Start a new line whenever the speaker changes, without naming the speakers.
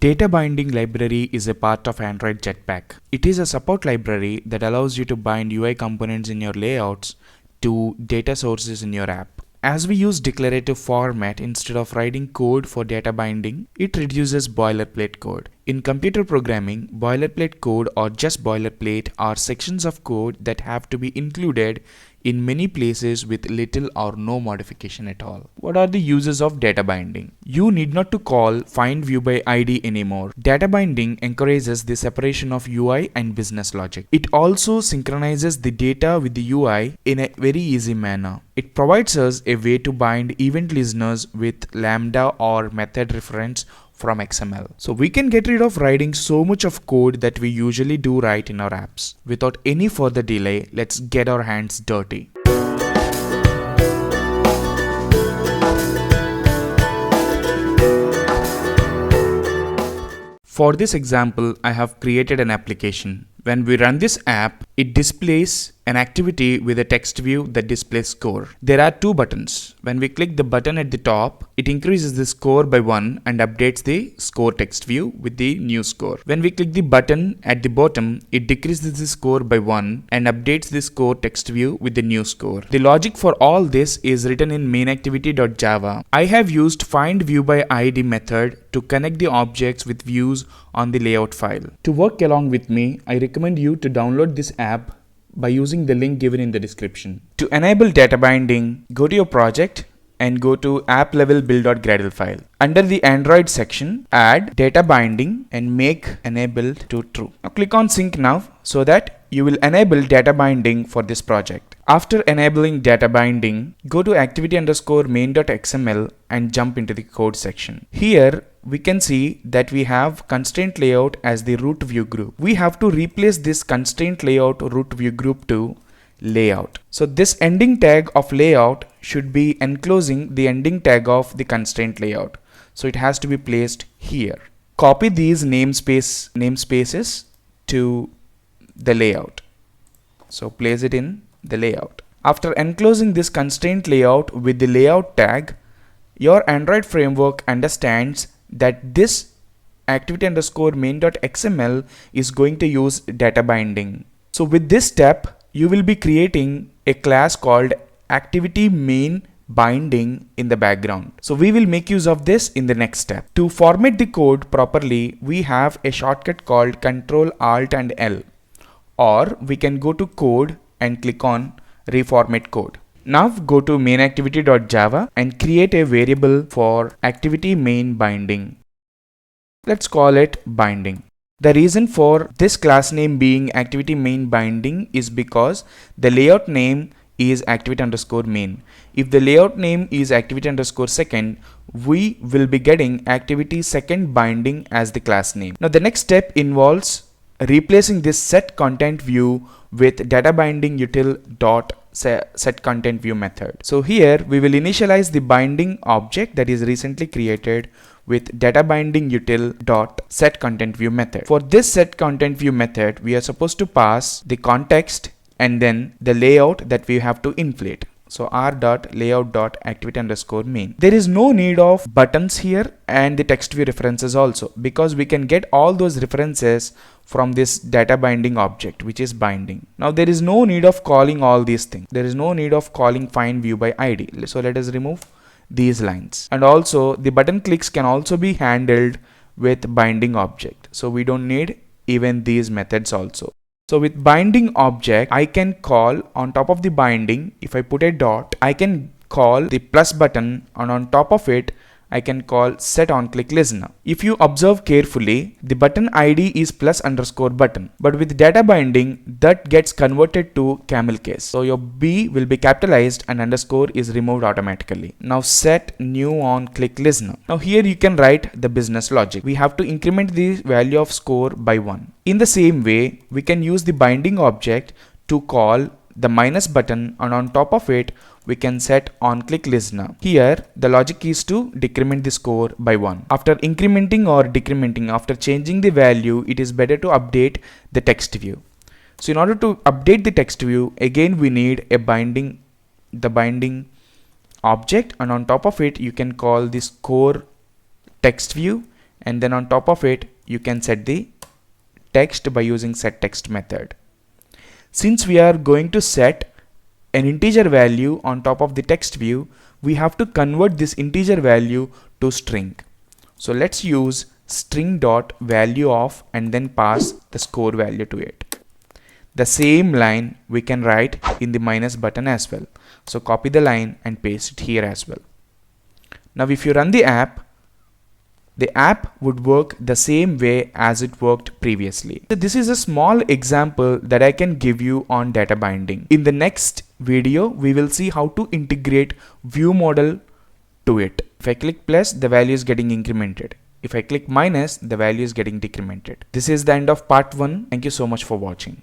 Data Binding Library is a part of Android Jetpack. It is a support library that allows you to bind UI components in your layouts to data sources in your app. As we use declarative format instead of writing code for data binding, it reduces boilerplate code. In computer programming, boilerplate code or just boilerplate are sections of code that have to be included in many places with little or no modification at all. What are the uses of data binding? You need not to call find view by ID anymore. Data binding encourages the separation of UI and business logic. It also synchronizes the data with the UI in a very easy manner. It provides us a way to bind event listeners with Lambda or method reference from XML. So we can get rid of writing so much of code that we usually do write in our apps. Without any further delay, let's get our hands dirty. For this example, I have created an application. When we run this app, it displays an activity with a text view that displays score. There are two buttons. When we click the button at the top, it increases the score by 1 and updates the score text view with the new score. When we click the button at the bottom, it decreases the score by 1 and updates the score text view with the new score. The logic for all this is written in mainActivity.java. I have used findViewById method to connect the objects with views on the layout file. To work along with me, I recommend you to download this app by using the link given in the description. To enable data binding, go to your project and go to app level build.gradle file. Under the Android section, add data binding and make enable to true. Now click on sync now so that you will enable data binding for this project. After enabling data binding, go to activity_main.xml and jump into the code section. Here we can see that we have constraint layout as the root view group. We have to replace this constraint layout root view group to layout. So this ending tag of layout should be enclosing the ending tag of the constraint layout. So it has to be placed here. Copy these namespaces to the layout. So place it in the layout. After enclosing this constraint layout with the layout tag, your Android framework understands that this activity_main.xml is going to use data binding. So with this step, you will be creating a class called ActivityMainBinding in the background. So we will make use of this in the next step. To format the code properly, we have a shortcut called Ctrl Alt and L, or we can go to code and click on reformat code. Now go to mainActivity.java and create a variable for ActivityMainBinding. Let's call it binding. The reason for this class name being ActivityMainBinding is because the layout name is activity_main. If the layout name is activity_second, we will be getting ActivitySecondBinding as the class name. Now the next step involves replacing this setContentView with databindingutil.setContentView method. So here we will initialize the binding object that is recently created with databindingutil.setContentView method. For this setContentView method, we are supposed to pass the context and then the layout that we have to inflate. So r.layout.activity_main. There is no need of buttons here and the text view references also, because we can get all those references from this data binding object, which is binding. Now there is no need of calling all these things. There is no need of calling find view by ID. So let us remove these lines. And also the button clicks can also be handled with binding object. So we don't need even these methods also. So with binding object, I can call on top of the binding, if I put a dot, I can call the plus button, and on top of it, I can call set on click listener. If you observe carefully, the button ID is +_button, but with data binding, that gets converted to camel case. So your B will be capitalized and underscore is removed automatically. Now set new on click listener. Now here you can write the business logic. We have to increment the value of score by 1. In the same way, we can use the binding object to call the minus button, and on top of it we can set on click listener. Here the logic is to decrement the score by 1. After incrementing or decrementing, after changing the value, it is better to update the text view. So in order to update the text view, again we need a binding object, and on top of it you can call the score text view and then on top of it you can set the text by using setText method. Since we are going to set an integer value on top of the text view, we have to convert this integer value to string. So let's use string.valueOf and then pass the score value to it. The same line we can write in the minus button as well. So copy the line and paste it here as well. Now if you run the app would work the same way as it worked previously. So this is a small example that I can give you on data binding. In the next video, we will see how to integrate view model to it. If I click plus, the value is getting incremented. If I click minus, the value is getting decremented. This is the end of part 1. Thank you so much for watching.